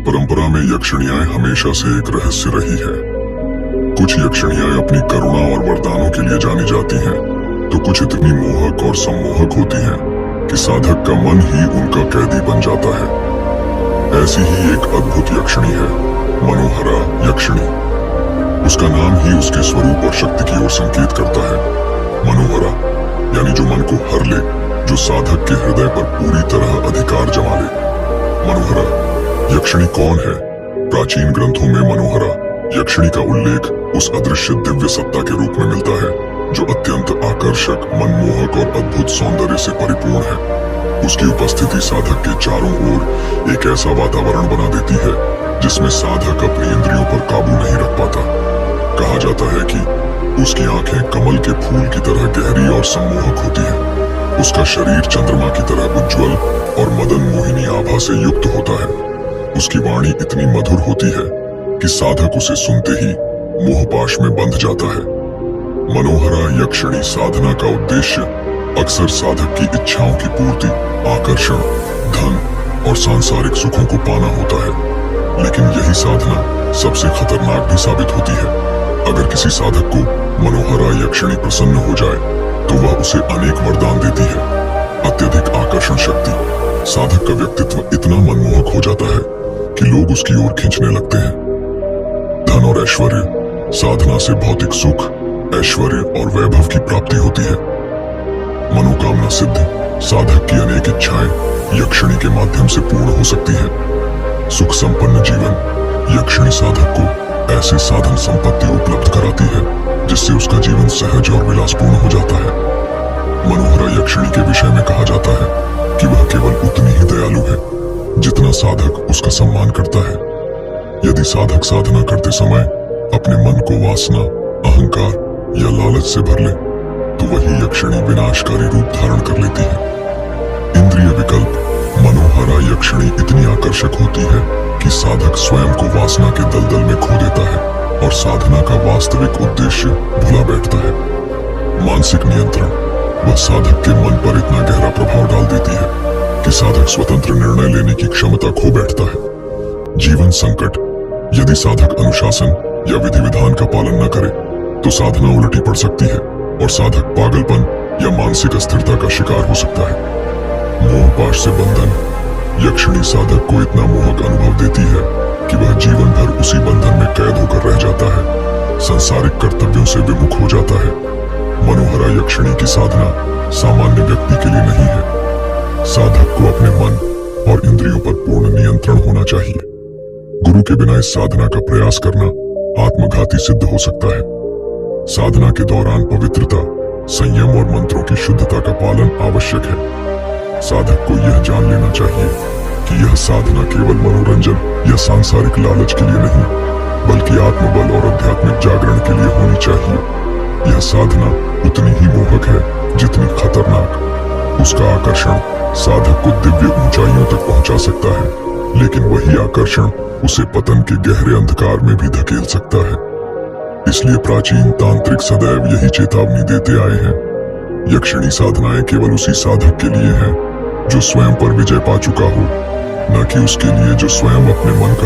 परंपरा में यक्षिणियां हमेशा से एक रहस्य रही है। कुछ यक्षिणियां अपनी करुणा और वरदानों के लिए जानी जाती हैं, तो कुछ इतनी मोहक और सम्मोहक होती हैं कि साधक का मन ही उनका कैदी बन जाता है। ऐसी ही एक अद्भुत यक्षिणी है मनोहरा यक्षिणी। उसका नाम ही उसके स्वरूप और शक्ति की ओर संकेत करता है। मनोहरा यानी जो मन को हर ले, जो साधक के हृदय पर पूरी तरह अधिकार जमा ले। मनोहरा यक्षिणी कौन है? प्राचीन ग्रंथों में मनोहरा यक्षिणी का उल्लेख उस अदृश्य दिव्य सत्ता के रूप में मिलता है जो अत्यंत आकर्षक, मनमोहक और अद्भुत सौंदर्य से परिपूर्ण है। उसकी उपस्थिति साधक के चारों ओर एक ऐसा वातावरण बना देती है जिसमें साधक अपनी इंद्रियों पर काबू नहीं रख पाता। कहा जाता है कि उसकी आंखें कमल के फूल की तरह गहरी और सम्मोहक होती हैं। उसका शरीर चंद्रमा की तरह उज्ज्वल और मदन मोहिनी आभा से युक्त होता है। उसकी वाणी इतनी मधुर होती है कि साधक उसे सुनते ही मोहपाश में बंध जाता है। मनोहरा यक्षिणी साधना का उद्देश्य अक्सर साधक की इच्छाओं की पूर्ति, आकर्षण, धन और सांसारिक सुखों को पाना होता है। लेकिन यही साधना सबसे खतरनाक भी साबित होती है। अगर किसी साधक को मनोहरा यक्षिणी प्रसन्न हो जाए तो वह उसे अनेक वरदान देती है। अत्यधिक आकर्षण शक्ति। साधक का व्यक्तित्व इतना मनमोहक हो जाता है कि लोग उसकी ओर खींचने लगते हैं। धन और ऐश्वर्य। साधना से भौतिक सुख, ऐश्वर्य और वैभव की प्राप्ति होती है। मनोकामना सिद्ध। साधक की अनेक इच्छाएं यक्षिणी के माध्यम से पूर्ण हो सकती हैं। सुख संपन्न जीवन। यक्षिणी साधक को ऐसे साधन संपत्ति उपलब्ध कराती है जिससे उसका जीवन सहज और विलासपूर्ण हो जाता है। मनोहरा यक्षिणी के विषय में कहा जाता है कि वह केवल उतनी ही दयालु है जितना साधक उसका सम्मान करता है। यदि साधक साधना करते समय अपने मन को वासना, अहंकार या लालच से भर ले तो वही यक्षिणी विनाशकारी रूप धारण कर लेती है। इंद्रिय विकल्प। मनोहरा यक्षिणी इतनी आकर्षक होती है कि साधक स्वयं को वासना के दलदल में खो देता है और साधना का वास्तविक उद्देश्य भुला बैठता है। मानसिक नियंत्रण। वह साधक के मन पर इतना गहरा प्रभाव डाल देती है कि साधक स्वतंत्र निर्णय लेने की क्षमता खो बैठता है। जीवन संकट। यदि साधक अनुशासन या विधि विधान का पालन न करे तो साधना उलटी पड़ सकती है और साधक पागलपन या मानसिक अस्थिरता का शिकार हो सकता है। मोहपाश से बंधन। यक्षिणी साधक को इतना मोहक अनुभव देती है कि वह जीवन भर उसी बंधन में कैद होकर रह जाता है। सांसारिक कर्तव्यों से विमुख हो जाता है। मनोहरा यक्षिणी की साधना सामान्य व्यक्ति के लिए नहीं है। साधक को अपने मन और इंद्रियों पर पूर्ण नियंत्रण होना चाहिए। गुरु के बिना इस साधना का प्रयास करना आत्मघाती सिद्ध हो सकता है। साधना के दौरान पवित्रता, संयम और मंत्रों की शुद्धता का पालन आवश्यक है। साधक को यह जान लेना चाहिए कि यह साधना केवल मनोरंजन या सांसारिक लालच के लिए नहीं, बल्कि आत्मबल और आध्यात्मिक जागरण के लिए होनी चाहिए। यह साधना उतनी ही मोहक है जितनी खतरनाक। उसका आकर्षण साधक को दिव्य ऊंचाइयों तक पहुंचा सकता है, लेकिन वही आकर्षण उसे पतन के गहरे अंधकार में भी धकेल सकता है। इसलिए प्राचीन तांत्रिक सदैव यही चेतावनी देते आए हैं। यक्षिणी साधनाएं केवल उसी साधक के लिए हैं जो स्वयं पर विजय पा चुका हो, न कि उसके लिए जो स्वयं अपने मन का